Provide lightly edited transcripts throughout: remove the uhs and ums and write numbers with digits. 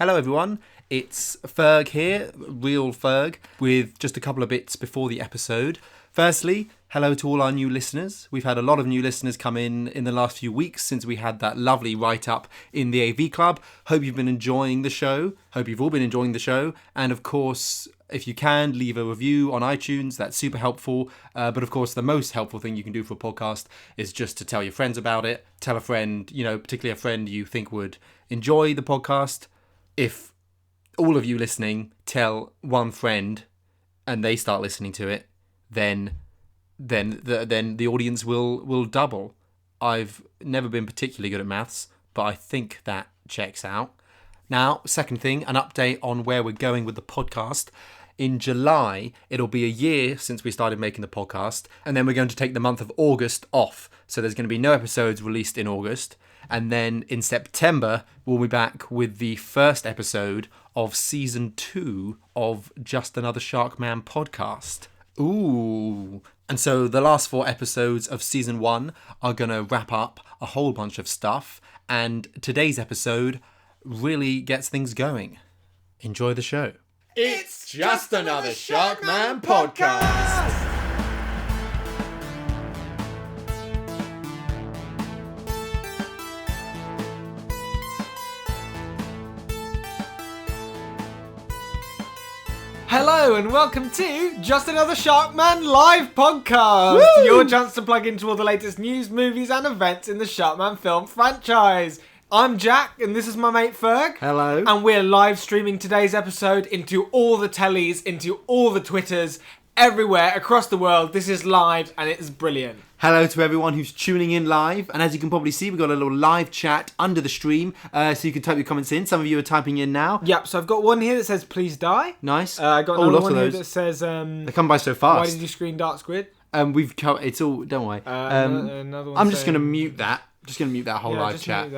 Hello everyone, it's Ferg here, real Ferg, with just a couple of bits before the episode. Firstly, hello to all our new listeners. We've had a lot of new listeners come in the last few weeks since we had that lovely write-up in the AV Club. Hope you've been enjoying the show. Hope you've all been enjoying the show. And of course, if you can, leave a review on iTunes. That's super helpful. But of course, the most helpful thing you can do for a podcast is just to tell your friends about it. Tell a friend, particularly a friend you think would enjoy the podcast. If all of you listening tell one friend and they start listening to it, then the audience will double. I've never been particularly good at maths, but I think that checks out. Now, second thing, an update on where we're going with the podcast. In July, it'll be a year since we started making the podcast, and then we're going to take the month of August off. So there's going to be no episodes released in August. And then in September, we'll be back with the first episode of Season 2 of Just Another Sharkman podcast. Ooh. And so the last 4 episodes of Season 1 are going to wrap up a whole bunch of stuff. And today's episode really gets things going. Enjoy the show. It's Just Another Sharkman podcast! Hello and welcome to Just Another Sharkman live podcast. Woo! Your chance to plug into all the latest news, movies and events in the Sharkman film franchise. I'm Jack and this is my mate Ferg. Hello. And we're live streaming today's episode into all the tellies, into all the Twitters, everywhere across the world. This is live and it is brilliant. Hello to everyone who's tuning in live, and as you can probably see, we've got a little live chat under the stream, so you can type your comments in. Some of you are typing in now. Yep, so I've got one here that says, please die. Nice. I got another one here that says, they come by so fast. Why did you screen Dark Squid? It's all, don't worry. Another one I'm just going to mute that. Just going to mute that whole live chat.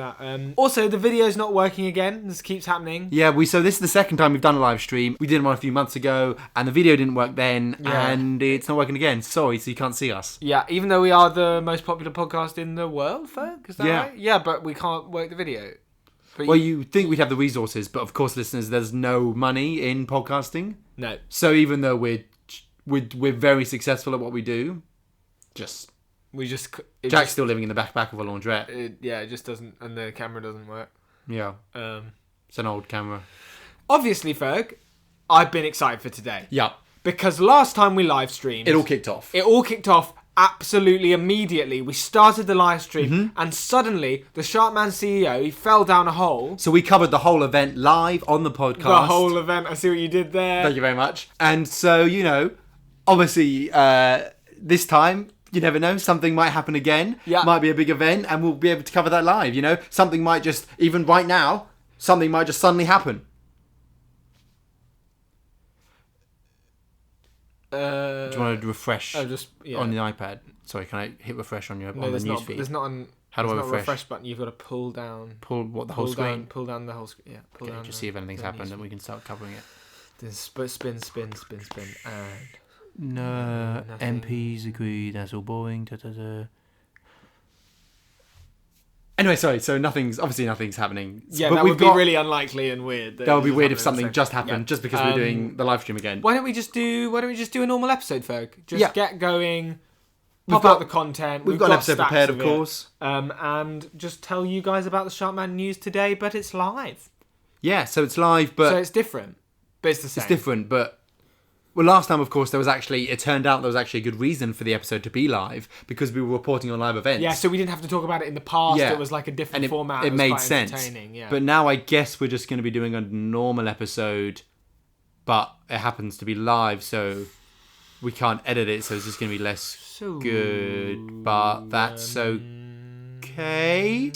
Also, the video's not working again. This keeps happening. Yeah, so this is the second time we've done a live stream. We did one a few months ago, and the video didn't work then, and it's not working again. Sorry, so you can't see us. Yeah, even though we are the most popular podcast in the world, Ferg, is that yeah. Right? Yeah, but we can't work the video. But well, you think we'd have the resources, but of course, listeners, there's no money in podcasting. No. So even though we're very successful at what we do, Jack's still living in the back of a laundrette. It just doesn't, and the camera doesn't work. Yeah. It's an old camera. Obviously, Ferg, I've been excited for today. Yeah. Because last time we live streamed, It all kicked off absolutely immediately. We started the live stream, and suddenly the Sharkman CEO, he fell down a hole. So we covered the whole event live on the podcast. The whole event. I see what you did there. Thank you very much. And so, obviously, this time, you never know, something might happen again. Yeah. Might be a big event, and we'll be able to cover that live, Something might just, even right now, something might just suddenly happen. Do you want to refresh on the iPad? Sorry, can I hit refresh on the newsfeed? There's not an How do I refresh button. You've got to pull down. Pull what, the whole screen? Pull down the whole screen. Yeah, pull down. Just see if anything's happened, and we can start covering it. Then spin, and... No, MPs agree, that's all boring. Anyway, sorry, so nothing's happening. Yeah, but that would be really unlikely and weird. That would be weird if something just happened, just because we're doing the live stream again. Why don't we just do a normal episode, Ferg? Just get going, pop out the content. We've got an episode prepared, of course. And just tell you guys about the Sharkman news today, but it's live. Yeah, so it's live, but... So it's different, but it's the same. It's different, but... Well, last time, of course, it turned out there was actually a good reason for the episode to be live, because we were reporting on live events. Yeah, so we didn't have to talk about it in the past. Yeah. It was like a different format. It made sense. Yeah. But now I guess we're just going to be doing a normal episode, but it happens to be live, so we can't edit it, so it's just going to be less good. But that's okay.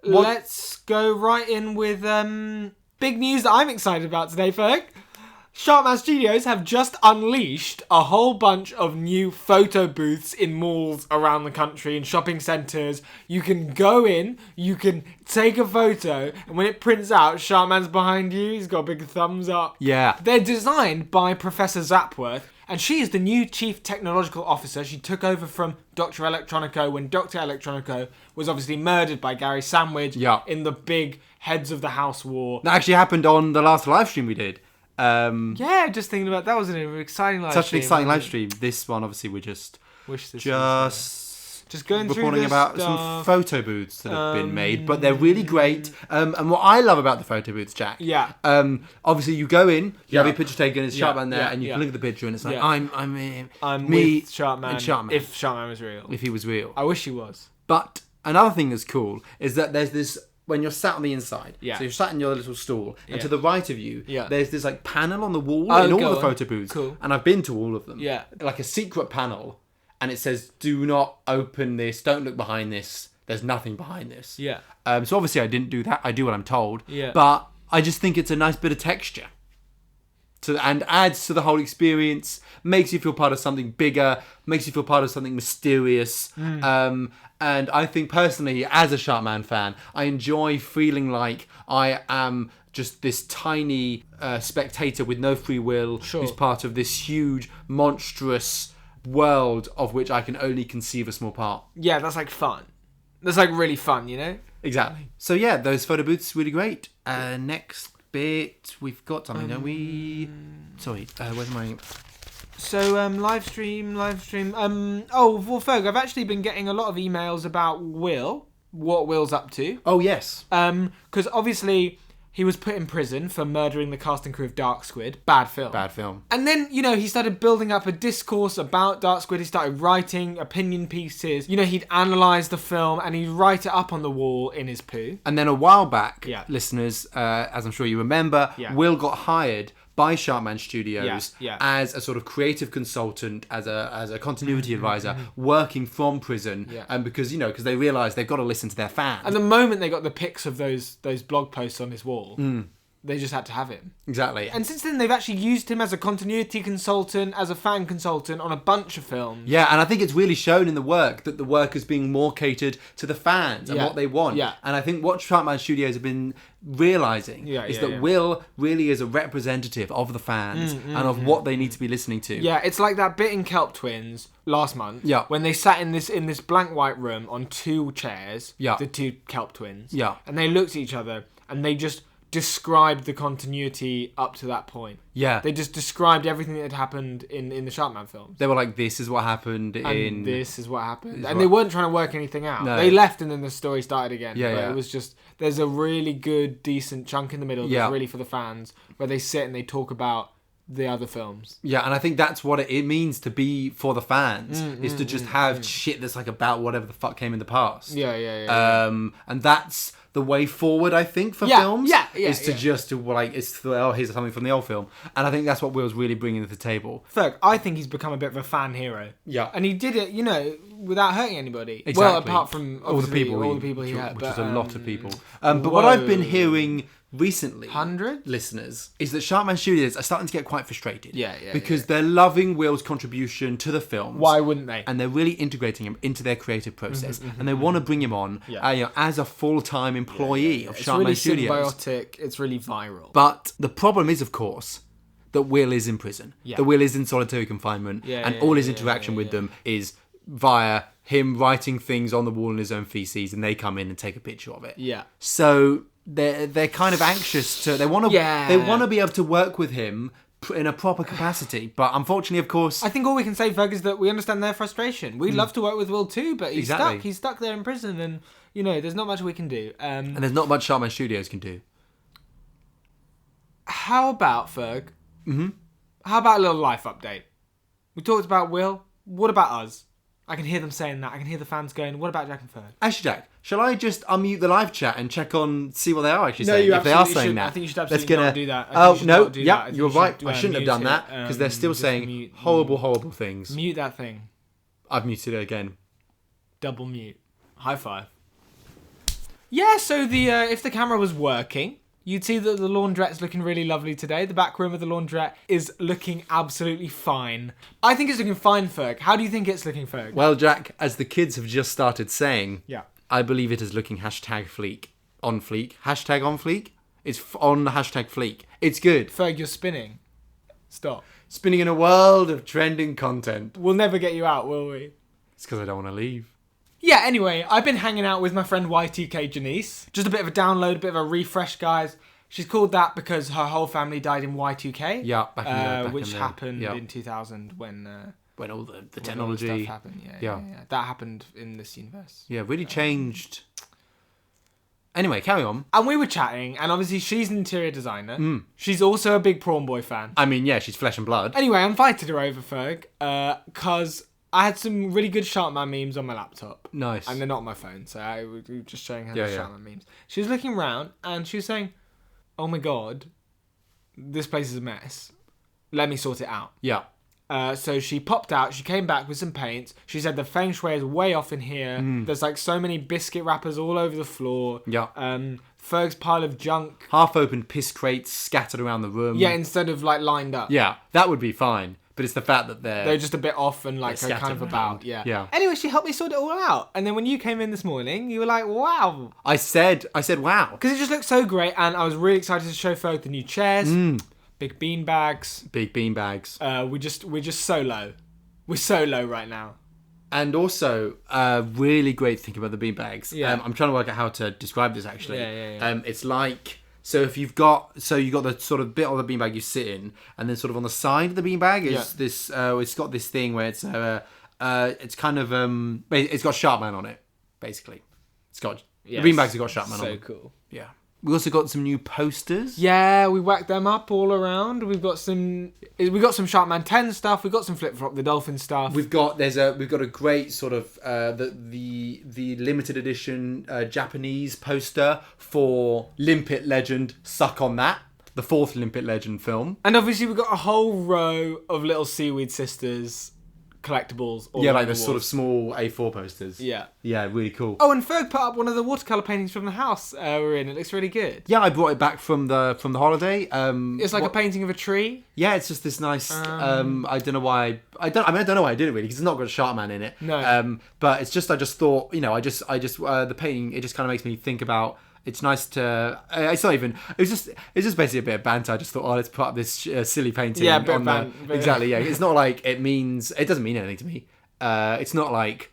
Let's go right in with big news that I'm excited about today, Ferg. Sharkman Studios have just unleashed a whole bunch of new photo booths in malls around the country, in shopping centres. You can go in, you can take a photo, and when it prints out, Sharkman's behind you, he's got a big thumbs up. Yeah. They're designed by Professor Zapworth, And she is the new Chief Technological Officer. She took over from Dr. Electronico when Dr. Electronico was obviously murdered by Gary Sandwich in the big Heads of the House war. That actually happened on the last live stream we did. Yeah, just thinking about that was an exciting live stream. Such an exciting live stream. This one, obviously, we're just going through reporting this about stuff. some photo booths that have been made, but they're really great. And what I love about the photo booths, Jack, obviously you go in, you have your picture taken, it's Sharkman there, and you can look at the picture, and it's like I'm me with Sharkman. And Sharkman. If Sharkman was real, if he was real, I wish he was. But another thing that's cool is that there's this. When you're sat on the inside, so you're sat in your little stool, and to the right of you, there's this like panel on the wall in all the photo booths, and I've been to all of them. Like a secret panel, and it says, "Do not open this. Don't look behind this. There's nothing behind this." So obviously I didn't do that. I do what I'm told. But I just think it's a nice bit of texture, and adds to the whole experience. Makes you feel part of something bigger. Makes you feel part of something mysterious. And I think personally, as a Sharkman fan, I enjoy feeling like I am just this tiny spectator with no free will, who's part of this huge, monstrous world of which I can only conceive a small part. Yeah, that's like fun. That's like really fun, you know? Exactly. So yeah, those photo booths really great. Next bit, we've got something, don't we? Sorry, where's my... So, live stream. Oh, well, Ferg, I've actually been getting a lot of emails about Will, what Will's up to. Oh, yes. Because obviously he was put in prison for murdering the cast and crew of Dark Squid. Bad film. And then, he started building up a discourse about Dark Squid. He started writing opinion pieces. He'd analyse the film and he'd write it up on the wall in his poo. And then a while back, listeners, as I'm sure you remember, Will got hired by Sharkman Studios as a sort of creative consultant, as a continuity advisor, working from prison, and because they realised they've got to listen to their fans. And the moment they got the pics of those blog posts on his wall, they just had to have him. Exactly. And since then, they've actually used him as a continuity consultant, as a fan consultant on a bunch of films. Yeah, and I think it's really shown in the work that the work is being more catered to the fans and what they want. Yeah. And I think what Sharkman Studios have been realising is that Will really is a representative of the fans and of what they need to be listening to. Yeah, it's like that bit in Kelp Twins last month when they sat in this blank white room on two chairs, the two Kelp Twins, and they looked at each other and they just described the continuity up to that point. Yeah. They just described everything that had happened in the Sharkman films. They were like, this is what happened and this is what happened. And they weren't trying to work anything out. No. They left and then the story started again. Yeah, It was just, there's a really good, decent chunk in the middle that's really for the fans, where they sit and they talk about the other films. Yeah, and I think that's what it means to be for the fans, is to just have shit that's like about whatever the fuck came in the past. Yeah. And that's the way forward, I think, for films. Here's something from the old film. And I think that's what Will's really bringing to the table. Ferg, I think he's become a bit of a fan hero. Yeah. And he did it, without hurting anybody. Exactly. Well, apart from all the people he hurt. Which is a lot of people. But what I've been hearing recently, 100 listeners, is that Sharkman Studios are starting to get quite frustrated. Because they're loving Will's contribution to the films. Why wouldn't they? And they're really integrating him into their creative process. And they want to bring him on as a full-time employee of Sharkman Studios. It's really symbiotic. It's really viral. But the problem is, of course, that Will is in prison. That Will is in solitary confinement. And all his interaction with them is via him writing things on the wall in his own feces, and they come in and take a picture of it. So they're kind of anxious to they want to be able to work with him in a proper capacity, but unfortunately, of course, I think all we can say, Ferg, is that we understand their frustration. We'd love to work with Will too, but he's stuck. He's stuck there in prison, and there's not much we can do. And there's not much Sharkman Studios can do. How about, Ferg? How about a little life update? We talked about Will. What about us? I can hear them saying that. I can hear the fans going, what about Jack and Ferg? Actually, Jack, shall I just unmute the live chat and see what they are actually saying? If they are saying that. I think you should absolutely not do that. You're right. I shouldn't have done that, because they're still saying horrible things. Mute that thing. I've muted it again. Double mute. High five. Yeah, so if the camera was working, you'd see that the laundrette's looking really lovely today. The back room of the laundrette is looking absolutely fine. I think it's looking fine, Ferg. How do you think it's looking, Ferg? Well, Jack, as the kids have just started saying, I believe it is looking #fleek. On fleek. #on fleek? It's on #fleek. It's good. Ferg, you're spinning. Stop. spinning in a world of trending content. We'll never get you out, will we? It's because I don't want to leave. Yeah, anyway, I've been hanging out with my friend Y2K Janice. Just a bit of a download, a bit of a refresh, guys. She's called that because her whole family died in Y2K. Yeah, back which in the, happened in 2000 when all the when technology all the stuff happened. Yeah. That happened in this universe. Yeah, really changed. Anyway, carry on. And we were chatting, and obviously she's an interior designer. She's also a big Prawn Boy fan. I mean, yeah, she's flesh and blood. Anyway, I invited her over, Ferg, because I had some really good Sharkman memes on my laptop. Nice. And they're not on my phone, so I was just showing her the Sharkman memes. She was looking around, and she was saying, oh my god, this place is a mess. Let me sort it out. Yeah. So she popped out, she came back with some paints. She said the feng shui is way off in here. There's like so many biscuit wrappers all over the floor. Yeah. Ferg's pile of junk. Half-opened piss crates scattered around the room. Yeah, instead of like lined up. Yeah, that would be fine. But it's the fact that they're just a bit off and like scattered kind of about. around. Yeah. Anyway, she helped me sort it all out. And then when you came in this morning, you were like, wow. I said, wow. Because it just looked so great. And I was really excited to show Ferg the new chairs. Big bean bags. Big bean bags. We're just so low. We're so low right now. And also, really great thinking about the bean bags. Yeah. I'm trying to work out how to describe this actually. Yeah. It's like, so if you've got the sort of bit of the beanbag you sit in, and then sort of on the side of the beanbag is this. It's got this thing where it's kind of it's got Sharkman on it, basically. It's got the beanbags have got Sharkman on them. So cool. Yeah. We also got some new posters. Yeah, we whacked them up all around. We've got some Sharkman 10 stuff. We've got some Flip Flop the Dolphin stuff. We've got a great sort of the limited edition Japanese poster for Limpet Legend. Suck on That, the fourth Limpet Legend film. And obviously we've got a whole row of little Seaweed Sisters collectibles. Yeah, like the sort of small A4 posters. Yeah, really cool. Oh, and Ferg put up one of the watercolor paintings from the house we're in. It looks really good. Yeah, I brought it back from the holiday. It's like a painting of a tree. Yeah, it's just this nice. I don't know why. I don't know why I did it really, because it's not got a Sharkman in it. No. But it's just I just thought, the painting, it just kind of makes me think about. It's nice to. It's not even. It's just basically a bit of banter. I just thought, let's put up this silly painting. Yeah, exactly. Yeah, it's not like it means. It doesn't mean anything to me. It's not like.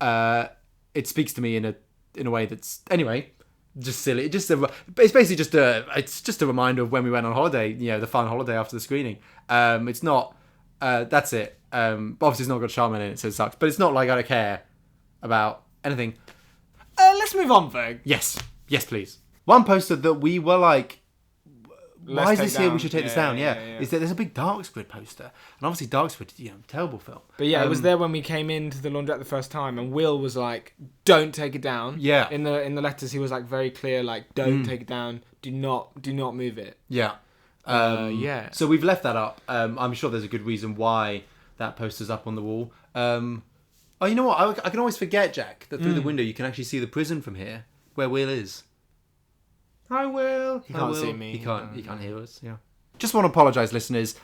It speaks to me in a way that's anyway. Just silly. It's basically just a reminder of when we went on holiday. The fun holiday after the screening. It's not. That's it. But obviously it's not got Sharkman in it, so it sucks. But it's not like I don't care about anything. Let's move on, Ferg. Yes, please. One poster that we were like, why is this here? We should take this down. Yeah. Is that there's a big Dark Squid poster, and obviously Dark Squid, terrible film. But yeah, it was there when we came into the laundrette the first time, and Will was like, "Don't take it down." Yeah. In the letters, he was like very clear, like, "Don't take it down. Do not move it." Yeah. Yeah. So we've left that up. I'm sure there's a good reason why that poster's up on the wall. Oh, you know what? I can always forget, Jack, that through the window you can actually see the prison from here, where Will is. Hi, Will. He can't see me. He can't hear us. Yeah. Just want to apologise, listeners.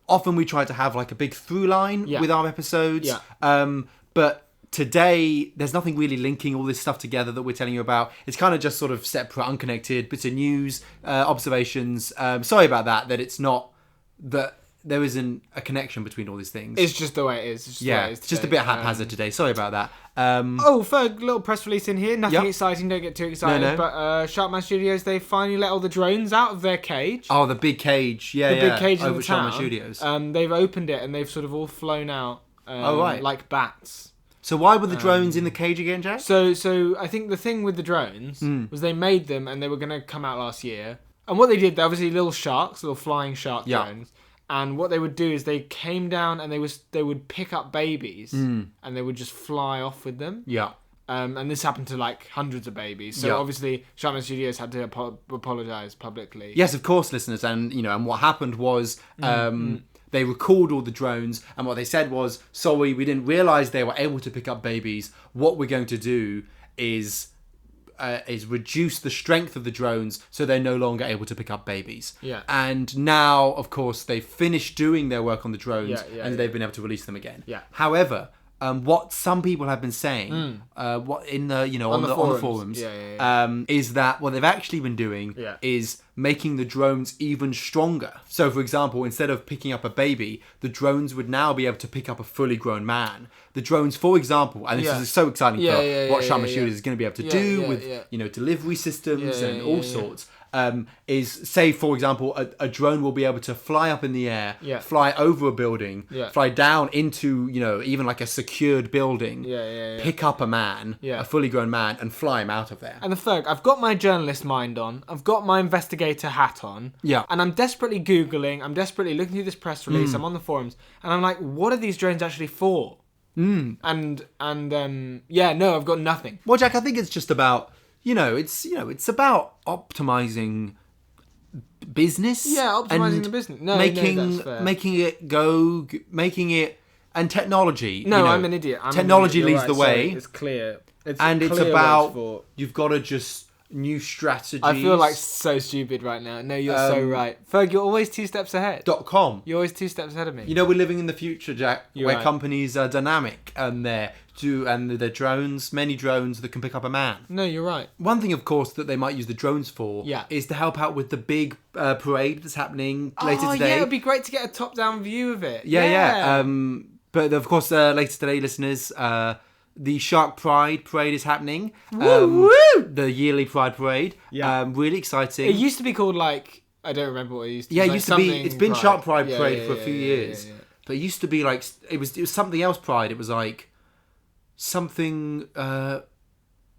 Often we try to have like a big through line with our episodes. Yeah. But today there's nothing really linking all this stuff together that we're telling you about. It's kind of just sort of separate, unconnected bits of news, observations. Sorry about that. That it's not that. There isn't a connection between all these things. It's just the way it is. It's just a bit haphazard today. Sorry about that. Ferg, little press release in here. Nothing exciting. Don't get too excited. No. But Sharkman Studios, they finally let all the drones out of their cage. Oh, the big cage. Yeah, the big cage in over the town. Sharkman Studios. They've opened it and they've sort of all flown out. Right. Like bats. So why were the drones in the cage again, Jack? So I think the thing with the drones was they made them and they were going to come out last year. And what they did, they're obviously little flying shark drones. And what they would do is they came down and they would pick up babies and they would just fly off with them. Yeah. And this happened to like hundreds of babies. So obviously Sharkman Studios had to apologise publicly. Yes, of course, listeners. And and what happened was they recalled all the drones, and what they said was, sorry, we didn't realise they were able to pick up babies. What we're going to do is reduce the strength of the drones so they're no longer able to pick up babies. Yeah. And now, of course, they've finished doing their work on the drones and they've been able to release them again. Yeah. However, what some people have been saying, what in the on the forums, is that what they've actually been doing is making the drones even stronger. So, for example, instead of picking up a baby, the drones would now be able to pick up a fully grown man. The drones, for example, and this is so exciting for what Sharma Studios is going to be able to do with delivery systems and all sorts. Is say, for example, a drone will be able to fly up in the air, fly over a building, fly down into, even like a secured building, pick up a man, a fully grown man, and fly him out of there. And the Ferg, I've got my journalist mind on, I've got my investigator hat on, and I'm desperately Googling, I'm desperately looking through this press release, I'm on the forums, and I'm like, what are these drones actually for? And I've got nothing. Well, Jack, I think it's just about... it's about optimizing business. Yeah, optimizing the business. Making it, and technology. No, I'm an idiot. Technology leads the way. So it's clear. It's about you've got to just new strategies. I feel like so stupid right now. No, you're so right. Ferg, you're always 2 steps ahead. .com. You're always 2 steps ahead of me. We're living in the future, Jack, where companies are dynamic and they're drones, many drones that can pick up a man. No, you're right. One thing, of course, that they might use the drones for is to help out with the big parade that's happening later today. Yeah, it would be great to get a top-down view of it. Yeah. But, of course, later today, listeners, the Shark Pride parade is happening. The yearly Pride parade. Yeah. Really exciting. It used to be called, I don't remember what it used to be. Yeah, it used to be. It's been Pride. Shark Pride parade for a few years. But it used to be it was something else Pride. It was something...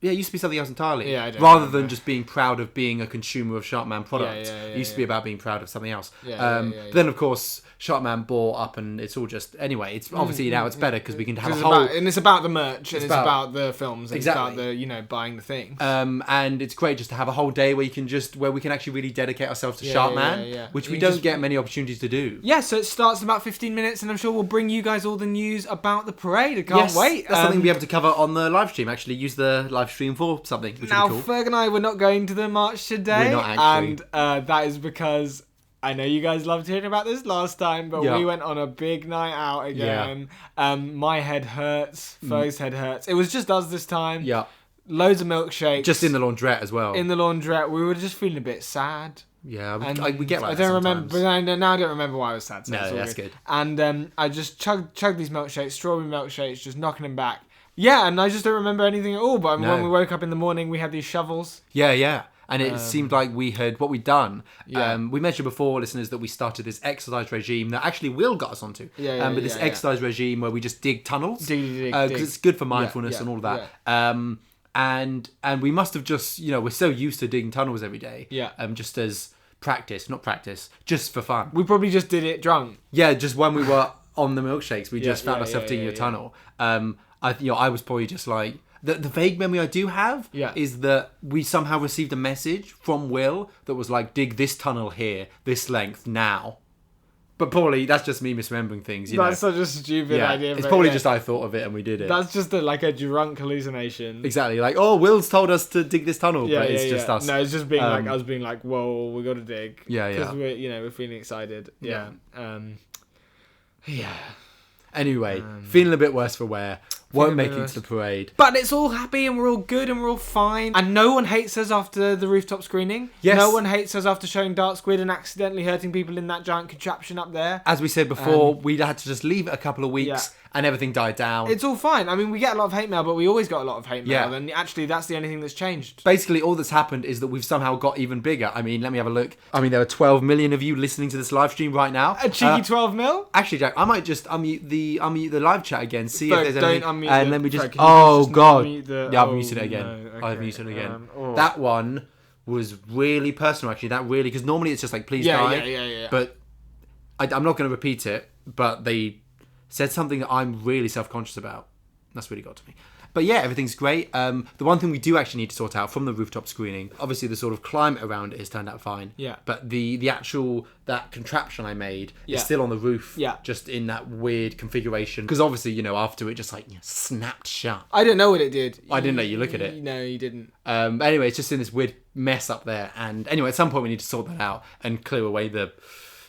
it used to be something else entirely. Yeah, rather than just being proud of being a consumer of Sharkman products. It used to be about being proud of something else. But then, of course, Sharkman bought up and it's all just... Anyway, it's obviously now it's better because we can have a whole... and it's about the merch and it's about the films and it's about the, buying the things. And it's great just to have a whole day where we can actually really dedicate ourselves to Sharkman, which we don't get many opportunities to do. Yeah, so it starts in about 15 minutes and I'm sure we'll bring you guys all the news about the parade. I can't wait. That's something we'll be able to cover on the live stream, actually. Use the live stream for something, which now, would be cool. Ferg and I were not going to the march today. We're not actually. And that is because... I know you guys loved hearing about this last time, but we went on a big night out again. My head hurts. Ferg's head hurts. It was just us this time. Yeah. Loads of milkshakes. Just in the laundrette as well. In the laundrette. We were just feeling a bit sad. Yeah, we get like I don't remember, but now I don't remember why I was sad. So no, that's good. And I just chugged these milkshakes, strawberry milkshakes, just knocking them back. Yeah, and I just don't remember anything at all. But when we woke up in the morning, we had these shovels. Yeah. And it seemed like we had what we'd done. We mentioned before, listeners, that we started this exercise regime that actually Will got us onto. But this exercise regime where we just dig tunnels. Because it's good for mindfulness and all of that. And we must have just, we're so used to digging tunnels every day. Just as not practice, just for fun. We probably just did it drunk. Yeah, just when we were on the milkshakes, we just found ourselves digging a tunnel. I was probably just like... The vague memory I do have is that we somehow received a message from Will that was like, dig this tunnel here, this length, now. But probably that's just me misremembering things. That's such a stupid idea. It's probably just I thought of it and we did it. That's just a drunk hallucination. Exactly. Like, Will's told us to dig this tunnel, but it's just us. No, it's just being us being like, whoa, we got to dig. Yeah. Because we're feeling excited. Yeah. Anyway, feeling a bit worse for wear. Won't make it to the parade. But it's all happy and we're all good and we're all fine. And no one hates us after the rooftop screening. Yes. No one hates us after showing Dark Squid and accidentally hurting people in that giant contraption up there. As we said before, we had to just leave it a couple of weeks and everything died down. It's all fine. I mean, we get a lot of hate mail, but we always got a lot of hate mail. And actually, that's the only thing that's changed. Basically, all that's happened is that we've somehow got even bigger. I mean, let me have a look. I mean, there are 12 million of you listening to this live stream right now. A cheeky 12 mil? Actually, Jack, I might just unmute the live chat again, see if there's anything. Unmute and then we just... Sorry, God. I've muted it again. No, okay. I've muted it again. That one was really personal, actually. That really... Because normally it's just like, please die. Yeah. But I'm not going to repeat it, but they said something that I'm really self-conscious about. That's really got to me. But yeah, everything's great. The one thing we do actually need to sort out from the rooftop screening, obviously the sort of climate around it has turned out fine. Yeah. But the actual, that contraption I made is still on the roof. Yeah. Just in that weird configuration. Because obviously, after it just snapped shut. I don't know what it did. I didn't let you look at it. No, you didn't. Anyway, it's just in this weird mess up there. And anyway, at some point we need to sort that out and clear away the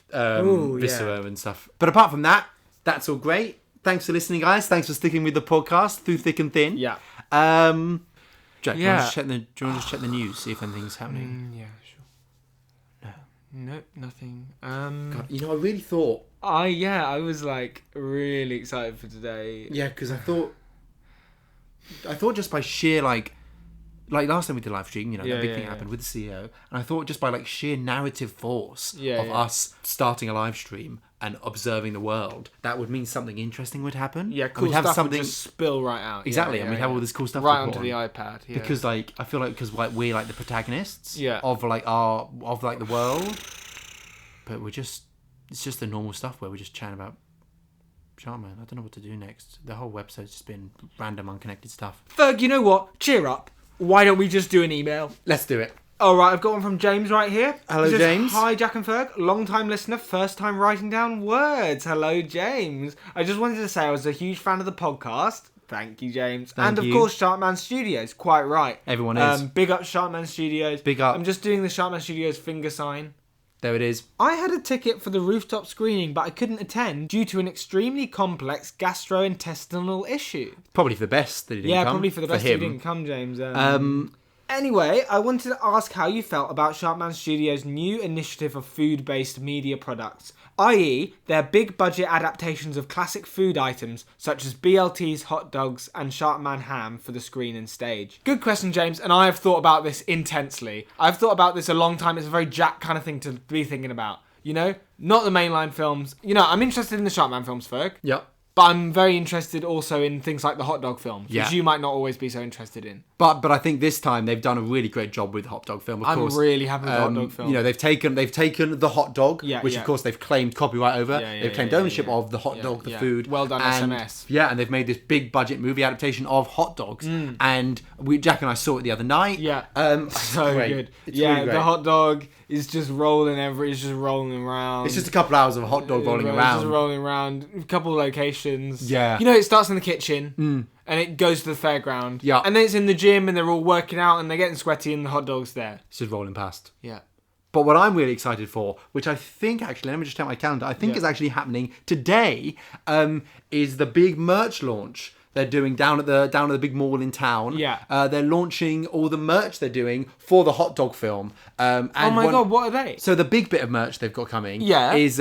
viscera and stuff. But apart from that, that's all great. thanks for listening, guys. Thanks for sticking with the podcast through thick and thin. Yeah. Jack, do you want to just check the news, see if anything's happening? Yeah, sure. No. Nope, nothing. God, I really thought... I was like really excited for today. Yeah, because I thought just by sheer like last time we did live stream, that big thing happened with the CEO, and I thought just by like sheer narrative force of us starting a live stream and observing the world, that would mean something interesting would happen. Yeah, cool stuff would just spill right out. Exactly, and we'd have all this cool stuff right onto the iPad. Yeah. Because I feel like we're like the protagonists of like the world, but it's just the normal stuff where we're just chatting about Sharkman. I don't know what to do next. The whole website's just been random, unconnected stuff. Ferg, you know what? Cheer up. Why don't we just do an email? Let's do it. All right, I've got one from James right here. Hello, James. Hi, Jack and Ferg. Long-time listener, first time writing down words. Hello, James. I just wanted to say I was a huge fan of the podcast. Thank you, James. Thank you. Of course, Sharkman Studios. Quite right. Everyone is. Big up Sharkman Studios. Big up. I'm just doing the Sharkman Studios finger sign. There it is. I had a ticket for the rooftop screening, but I couldn't attend due to an extremely complex gastrointestinal issue. Probably for the best that he didn't come. Yeah, probably for the best that he didn't come, James. Anyway, I wanted to ask how you felt about Sharkman Studios' new initiative of food-based media products, i.e. their big-budget adaptations of classic food items such as BLT's hot dogs and Sharkman ham for the screen and stage. Good question, James, and I have thought about this intensely. I've thought about this a long time. It's a very Jack kind of thing to be thinking about. Not the mainline films. I'm interested in the Sharkman films, Ferg. Yep. But I'm very interested also in things like the hot dog film, which you might not always be so interested in. But I think this time they've done a really great job with the hot dog film. Of course, I'm really happy with the hot dog film. They've taken the hot dog, which of course they've claimed copyright over. They've claimed ownership of the hot dog, the food. Well done, SMS. Yeah, and they've made this big budget movie adaptation of hot dogs. And Jack and I saw it the other night. Yeah, so great. Good. It's really great. The hot dog is just rolling it's just rolling around. It's just a couple hours of a hot dog rolling around. It's just rolling around. A couple of locations. Yeah. It starts in the kitchen. And it goes to the fairground. Yeah. And then it's in the gym and they're all working out and they're getting sweaty and the hot dog's there. It's just rolling past. Yeah. But what I'm really excited for, which I think actually, let me just check my calendar, I think is actually happening today, is the big merch launch they're doing down at the big mall in town. Yeah. They're launching all the merch they're doing for the hot dog film. And God, what are they? So the big bit of merch they've got coming is...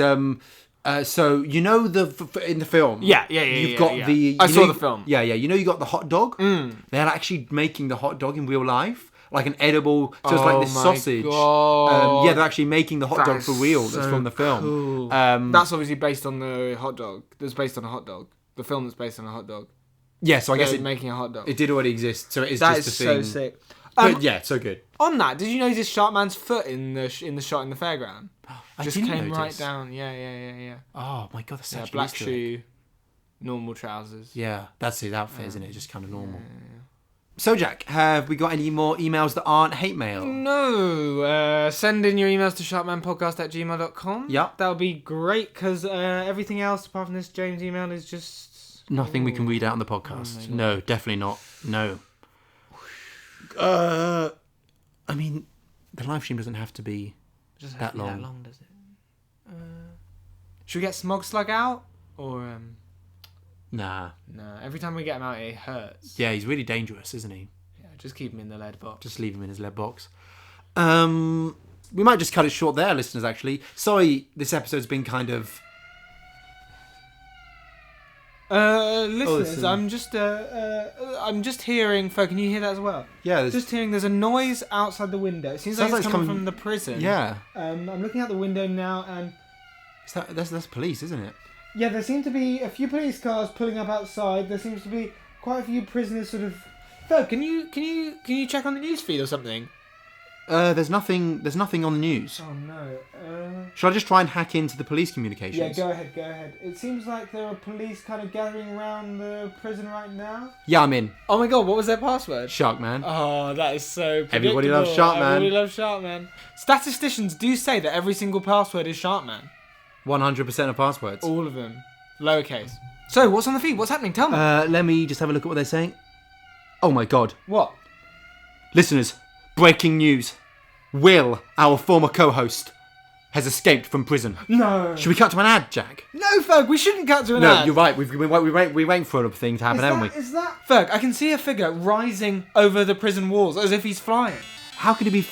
so in the film, you've got the. I saw the film. Yeah. You got the hot dog. They're actually making the hot dog in real life, like an edible. So it's like this sausage. God. They're actually making the hot dog for real. That's from the film. Cool. That's obviously based on the hot dog. That's based on a hot dog. The film that's based on a hot dog. Yeah, so I guess making a hot dog. It did already exist, so it is that just is a thing. So sick. But yeah, so good. On that, did you notice Sharkman's foot in the shot in the fairground? Just came right down. Yeah. Oh my god, that's such black shoe, normal trousers. Yeah, that's his outfit, isn't it? Just kind of normal. Yeah. So Jack, have we got any more emails that aren't hate mail? No. Send in your emails to sharkmanpodcast@gmail.com. Yep. That would be great because everything else apart from this James email is just nothing we can read out on the podcast. No, definitely not. No. I mean, the live stream doesn't have to be that long. That long, does it? Should we get Smog Slug out or? Nah. Every time we get him out, it hurts. Yeah, he's really dangerous, isn't he? Yeah, just keep him in the lead box. Just leave him in his lead box. We might just cut it short there, listeners. Actually, sorry, this episode's been kind of. Listeners, I'm just hearing. Ferg, can you hear that as well? Yeah, just hearing. There's a noise outside the window. It seems like it's coming from the prison. Yeah. I'm looking out the window now, and that's police, isn't it? Yeah, there seem to be a few police cars pulling up outside. There seems to be quite a few prisoners, sort of. Ferg, can you check on the news feed or something? There's nothing on the news. Oh no. Should I just try and hack into the police communications? Yeah, go ahead. It seems like there are police kind of gathering around the prison right now. Yeah, I'm in. Oh my god, what was their password? Sharkman. Oh, that is so predictable. Everybody loves Sharkman. Everybody loves Sharkman. Statisticians do say that every single password is Sharkman. 100% of passwords. All of them. Lowercase. So, what's on the feed? What's happening? Tell me. Let me just have a look at what they're saying. Oh my god. What? Listeners, breaking news. Will, our former co-host, has escaped from prison. No. Should we cut to an ad, Jack? No, Ferg, we shouldn't cut to an ad. No, you're right. We're waiting for a thing to happen, haven't we? Is that... Ferg, I can see a figure rising over the prison walls as if he's flying. How could he be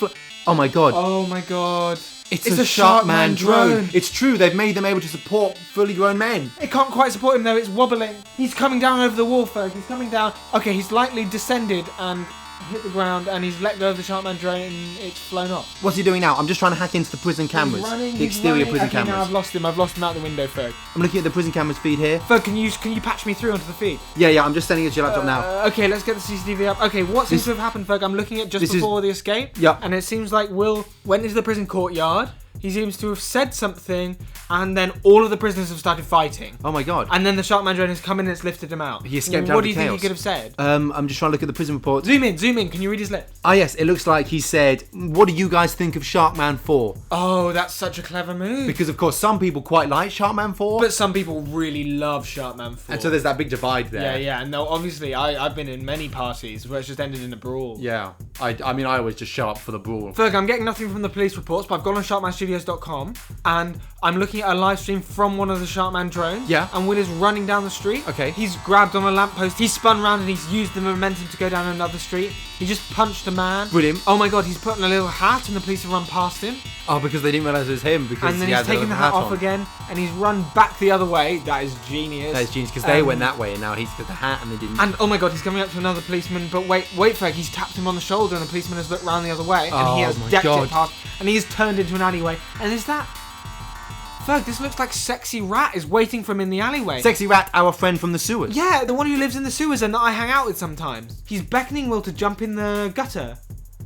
Oh my god. Oh my god. It's a Sharkman drone. It's true, they've made them able to support fully grown men. It can't quite support him though, it's wobbling. He's coming down over the wall, Ferg. He's coming down. Okay, he's lightly descended and hit the ground, and he's let go of the Sharkman drone and it's flown off. What's he doing now? I'm just trying to hack into the prison cameras. The exterior prison cameras. Now I've lost him out the window, Ferg. I'm looking at the prison cameras feed here. Ferg, can you patch me through onto the feed? Yeah, I'm just sending it to your laptop now. Okay, let's get the CCTV up. Okay, what seems to have happened, Ferg? I'm looking at just before the escape. Yeah. And it seems like Will went into the prison courtyard. He seems to have said something, and then all of the prisoners have started fighting. Oh my god. And then the Sharkman drone has come in and it's lifted him out. He escaped out What of do you the think chaos. he could have said? I'm just trying to look at the prison report. Zoom in. Can you read his lips? Ah yes, it looks like he said, what do you guys think of Sharkman 4? Oh, that's such a clever move. Because of course some people quite like Sharkman 4. But some people really love Sharkman 4. And so there's that big divide there. Yeah. And though obviously I've been in many parties where it's just ended in a brawl. Yeah. I mean I always just show up for the brawl. Ferg, I'm getting nothing from the police reports, but I've gone on sharkmanstudios.com and I'm looking at a live stream from one of the Sharkman drones. Yeah. And Will is running down the street. Okay. He's grabbed on a lamppost. He's spun round and he's used the momentum to go down another street. He just punched a man. Brilliant. Oh my god, he's put on a little hat and the police have run past him. Oh, because they didn't realise it was him. Because And then he he's had taken the hat off on. again and he's run back the other way. That is genius. That is genius, because they went that way and now he's got the hat and they didn't. And oh my god, he's coming up to another policeman, but wait, Ferg, he's tapped him on the shoulder and the policeman has looked round the other way and he has decked it past and he has turned into an alleyway. And is that... Ferg, this looks like Sexy Rat is waiting for him in the alleyway. Sexy Rat, our friend from the sewers. Yeah, the one who lives in the sewers and that I hang out with sometimes. He's beckoning Will to jump in the gutter.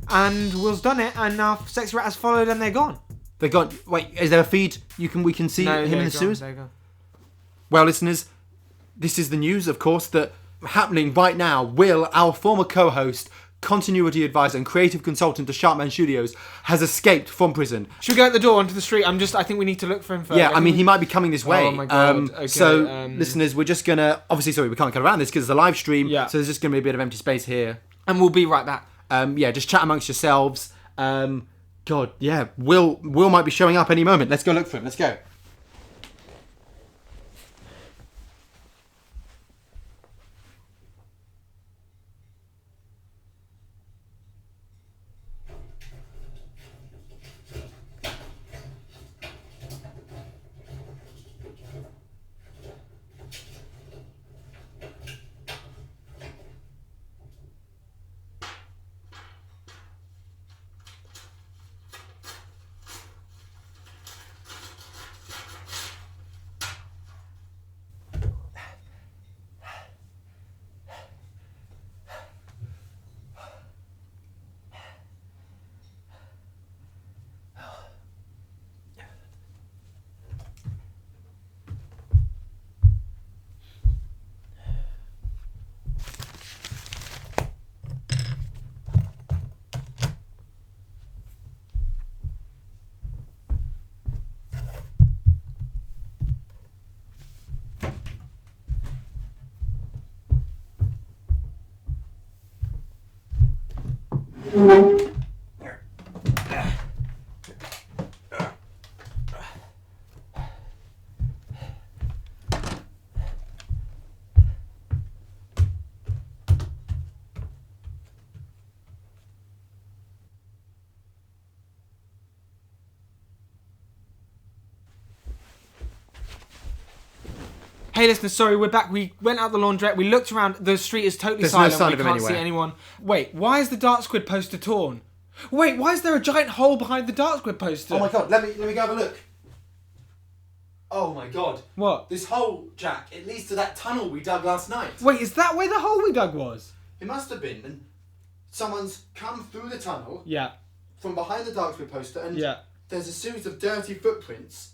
And Will's done it and now Sexy Rat has followed and they're gone. They're gone. Wait, is there a feed we can see him in the sewers? They're gone. Well, listeners, this is the news, of course, that happening right now. Will, our former co-host, continuity advisor and creative consultant to Sharkman Studios, has escaped from prison. Should we go out the door onto the street? I think we need to look for him first. Yeah, I mean, he might be coming this way. Oh my god. Okay, so, listeners, we're just gonna... Obviously, sorry, we can't cut around this because it's a live stream. Yeah. So there's just gonna be a bit of empty space here. And we'll be right back. Just chat amongst yourselves. God, yeah, Will might be showing up any moment. Let's go look for him. Let's go. Hey listeners, sorry, we're back. We went out the laundrette, we looked around, the street is totally silent, no sign we of him can't anywhere. see anyone. Wait, why is the Dark Squid poster torn? Wait, why is there a giant hole behind the Dark Squid poster? Oh my god, let me go have a look. Oh my god. What? This hole, Jack, it leads to that tunnel we dug last night. Wait, is that where the hole we dug was? It must have been. And someone's come through the tunnel Yeah. from behind the Dark Squid poster and Yeah. there's a series of dirty footprints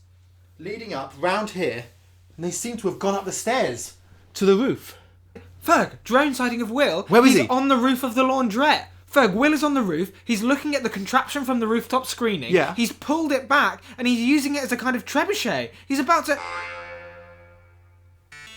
leading up round here and they seem to have gone up the stairs to the roof. Ferg, drone sighting of Will. Where is He's he? on the roof of the laundrette. Ferg, Will is on the roof. He's looking at the contraption from the rooftop screening. Yeah. He's pulled it back and he's using it as a kind of trebuchet. He's about to...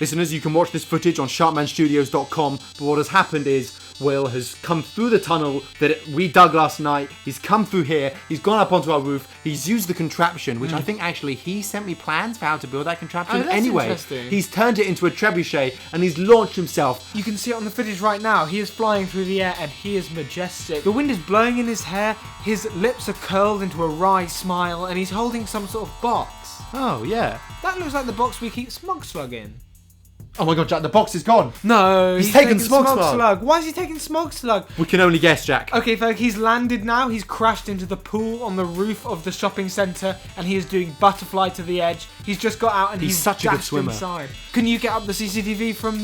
Listeners, you can watch this footage on sharkmanstudios.com, but what has happened is Will has come through the tunnel that we dug last night. He's come through here. He's gone up onto our roof. He's used the contraption, which I think actually he sent me plans for how to build that contraption. Oh, that's anyway, interesting. he's turned it into a trebuchet and he's launched himself. You can see it on the footage right now. He is flying through the air and he is majestic. The wind is blowing in his hair. His lips are curled into a wry smile and he's holding some sort of box. Oh, yeah. That looks like the box we keep Smog Slug in. Oh my god, Jack, the box is gone. No, He's taken Smog Slug. Why is he taking Smog Slug? We can only guess, Jack. Okay, Ferg, he's landed now. He's crashed into the pool on the roof of the shopping centre and he is doing butterfly to the edge. He's just got out and he's such a good dashed swimmer. Inside. Can you get up the CCTV from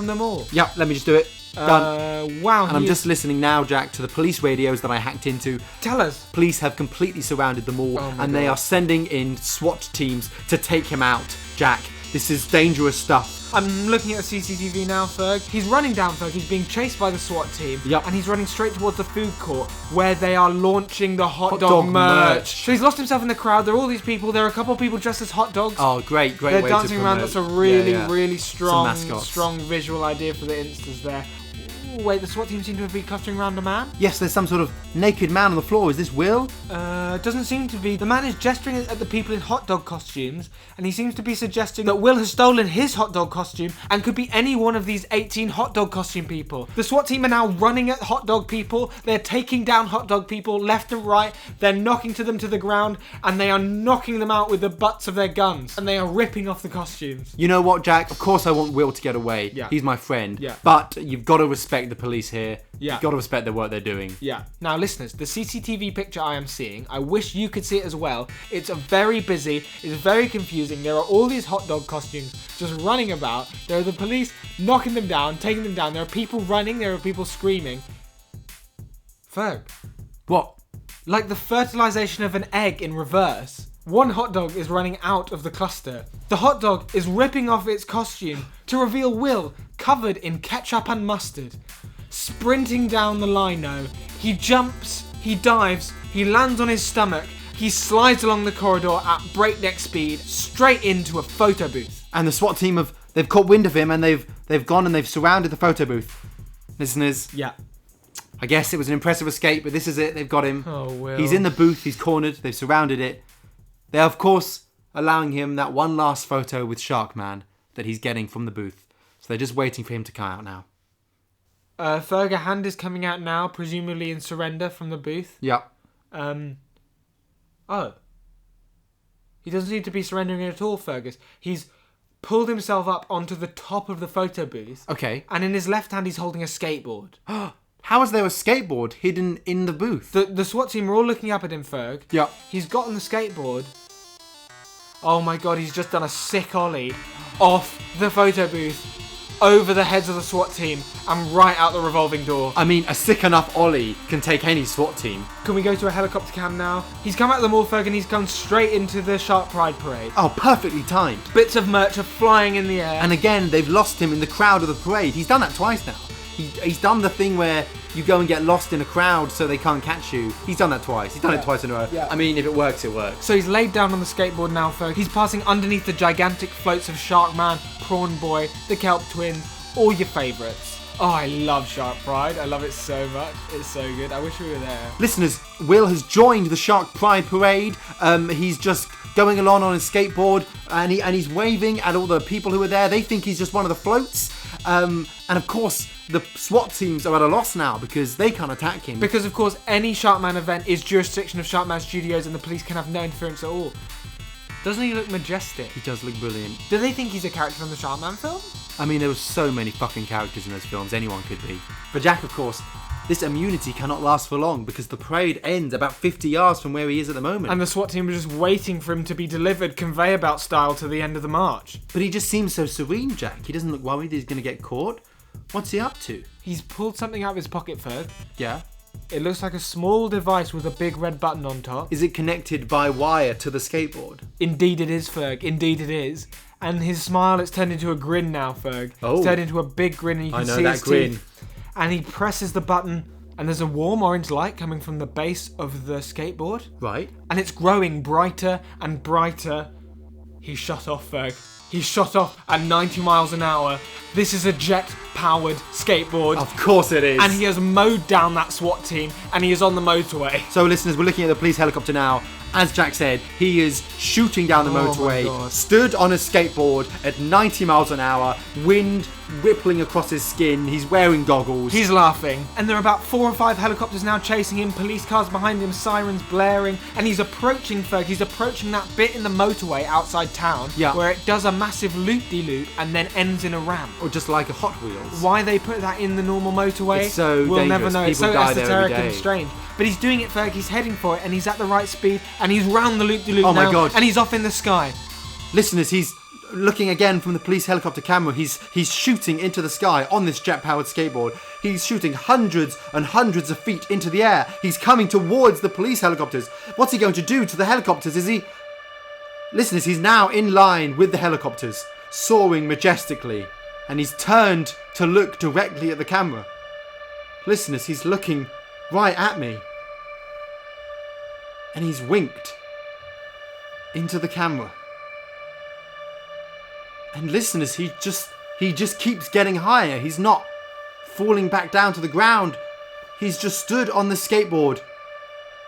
the mall? Yep, let me just do it. Done. Wow. And I'm just listening now, Jack, to the police radios that I hacked into. Tell us. Police have completely surrounded the mall and they are sending in SWAT teams to take him out. Jack, this is dangerous stuff. I'm looking at the CCTV now, Ferg. He's running down, Ferg. He's being chased by the SWAT team. Yep. And he's running straight towards the food court where they are launching the hot dog dog merch. merch. So he's lost himself in the crowd. There are all these people. There are a couple of people dressed as hot dogs. Oh, great They're way dancing to around. promote. That's a really, Yeah. really strong mascots. visual idea for the Instas there. Ooh, wait, the SWAT team seem to have been clustering around a man? Yes, there's some sort of naked man on the floor. Is this Will? Doesn't seem to be. The man is gesturing at the people in hot dog costumes, and he seems to be suggesting that Will has stolen his hot dog costume and could be any one of these 18 hot dog costume people. The SWAT team are now running at hot dog people. They're taking down hot dog people left and right. They're knocking them to the ground, and they are knocking them out with the butts of their guns, and they are ripping off the costumes. You know what, Jack? Of course I want Will to get away. Yeah. He's my friend. Yeah. But you've got to respect the police here. Yeah. You've got to respect the work they're doing. Yeah. Now, listeners, the CCTV picture I am seeing, I wish you could see it as well. It's very busy. It's very confusing. There are all these hot dog costumes just running about. There are the police knocking them down, taking them down. There are people running. There are people screaming. Ferg. What? Like the fertilization of an egg in reverse. One hot dog is running out of the cluster. The hot dog is ripping off its costume to reveal Will covered in ketchup and mustard. Sprinting down the lino, he jumps, he dives, he lands on his stomach, he slides along the corridor at breakneck speed, straight into a photo booth. And the SWAT team they've caught wind of him and they've gone and they've surrounded the photo booth. Listeners, Yeah. I guess it was an impressive escape, but this is it. They've got him. Oh, Will. He's in the booth. He's cornered. They've surrounded it. They're, of course, allowing him that one last photo with Sharkman that he's getting from the booth. So they're just waiting for him to come out now. Ferg, a hand is coming out now, presumably in surrender from the booth. Yep. Oh. He doesn't seem to be surrendering at all, Fergus. He's pulled himself up onto the top of the photo booth. Okay. And in his left hand, he's holding a skateboard. How is there a skateboard hidden in the booth? The SWAT team are all looking up at him, Ferg. Yep. He's got on the skateboard. Oh my god, he's just done a sick ollie off the photo booth, over the heads of the SWAT team, and right out the revolving door. I mean, a sick enough ollie can take any SWAT team. Can we go to a helicopter cam now? He's come out of the mall, Ferg, and he's gone straight into the Shark Pride parade. Oh, perfectly timed. Bits of merch are flying in the air. And again, they've lost him in the crowd of the parade. He's done that twice now. He's done the thing where you go and get lost in a crowd so they can't catch you. He's done that twice. He's done it twice in a row. Yeah. I mean, if it works, it works. So he's laid down on the skateboard now, Ferg. He's passing underneath the gigantic floats of Sharkman, Prawn Boy, the Kelp Twins, all your favourites. Oh, I love Shark Pride. I love it so much. It's so good. I wish we were there. Listeners, Will has joined the Shark Pride parade. He's just going along on his skateboard and he's waving at all the people who are there. They think he's just one of the floats. And of course, the SWAT teams are at a loss now because they can't attack him. Because, of course, any Sharkman event is jurisdiction of Sharkman Studios and the police can have no interference at all. Doesn't he look majestic? He does look brilliant. Do they think he's a character from the Sharkman film? I mean, there were so many fucking characters in those films, anyone could be. For Jack, of course, this immunity cannot last for long because the parade ends about 50 yards from where he is at the moment. And the SWAT team was just waiting for him to be delivered conveyor belt style to the end of the march. But he just seems so serene, Jack. He doesn't look worried he's going to get caught. What's he up to? He's pulled something out of his pocket, Ferg. Yeah. It looks like a small device with a big red button on top. Is it connected by wire to the skateboard? Indeed it is, Ferg. Indeed it is. And his smile, it's turned into a grin now, Ferg. Oh. It's turned into a big grin and you can I know see that his grin. teeth. And he presses the button and there's a warm orange light coming from the base of the skateboard. Right. And it's growing brighter and brighter. He's shot off, Ferg. He's shot off at 90 miles an hour. This is a jet-powered skateboard. Of course it is. And he has mowed down that SWAT team, and he is on the motorway. So listeners, we're looking at the police helicopter now. As Jack said, he is shooting down the Oh my motorway, God. stood on a skateboard at 90 miles an hour, wind rippling across his skin. He's wearing goggles. He's laughing. And there are about 4 or 5 helicopters now chasing him, police cars behind him, sirens blaring, and he's approaching Ferg. He's approaching that bit in the motorway outside town where it does a massive loop-de-loop and then ends in a ramp. Or just like a Hot Wheels. Why they put that in the normal motorway, It's so we'll dangerous. never know. It's People so die there every esoteric and day. strange. But he's doing it, Ferg. He's heading for it, and he's at the right speed, and he's round the loop-de-loop Oh my now, God. and he's off in the sky. Listeners, he's looking again from the police helicopter camera. He's shooting into the sky on this jet-powered skateboard. He's shooting hundreds and hundreds of feet into the air. He's coming towards the police helicopters. What's he going to do to the helicopters? Is he... Listeners, he's now in line with the helicopters, soaring majestically. And he's turned to look directly at the camera. Listeners, he's looking right at me. And he's winked into the camera. And listeners, he just keeps getting higher. He's not falling back down to the ground. He's just stood on the skateboard,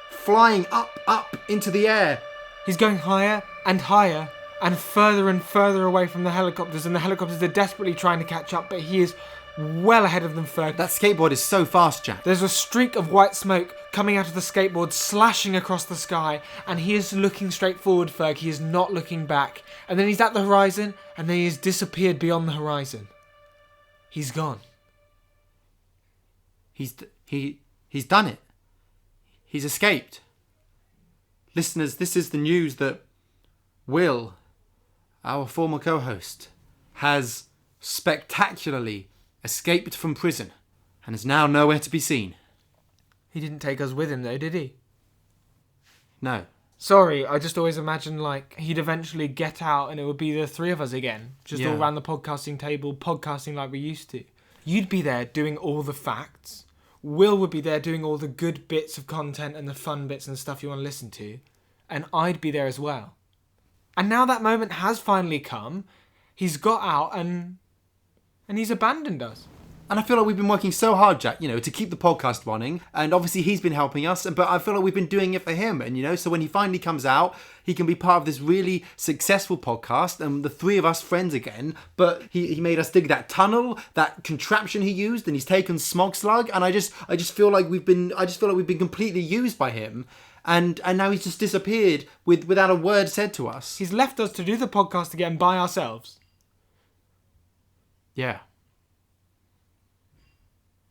flying up into the air. He's going higher and higher and further away from the helicopters, and the helicopters are desperately trying to catch up, but he is well ahead of them, Ferg. That skateboard is so fast, Jack. There's a streak of white smoke coming out of the skateboard, slashing across the sky, and he is looking straight forward, Ferg. He is not looking back. And then he's at the horizon, and then he's disappeared beyond the horizon. He's gone. He's done it. He's escaped. Listeners, this is the news that Will, our former co-host, has spectacularly escaped from prison and is now nowhere to be seen. He didn't take us with him, though, did he? No. Sorry, I just always imagined, like, he'd eventually get out and it would be the 3 of us again. Just all around the podcasting table, podcasting like we used to. You'd be there doing all the facts. Will would be there doing all the good bits of content and the fun bits and stuff you want to listen to. And I'd be there as well. And now that moment has finally come. He's got out and he's abandoned us. And I feel like we've been working so hard, Jack, to keep the podcast running. And obviously he's been helping us, but I feel like we've been doing it for him. And, so when he finally comes out, he can be part of this really successful podcast and the 3 of us friends again. But he made us dig that tunnel, that contraption he used, and he's taken Smog Slug. And I just feel like we've been completely used by him. And now he's just disappeared without a word said to us. He's left us to do the podcast again by ourselves. Yeah.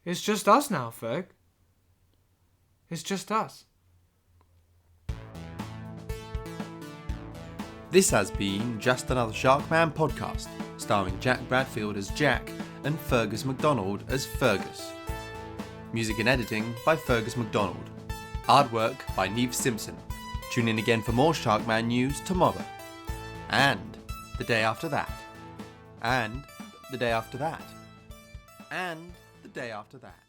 It's just us now, Ferg. It's just us. This has been Just Another Sharkman podcast, starring Jack Bradfield as Jack and Fergus Macdonald as Fergus. Music and editing by Fergus Macdonald. Artwork by Niamh Simpson. Tune in again for more Sharkman news tomorrow. And the day after that. And the day after that. And the day after that.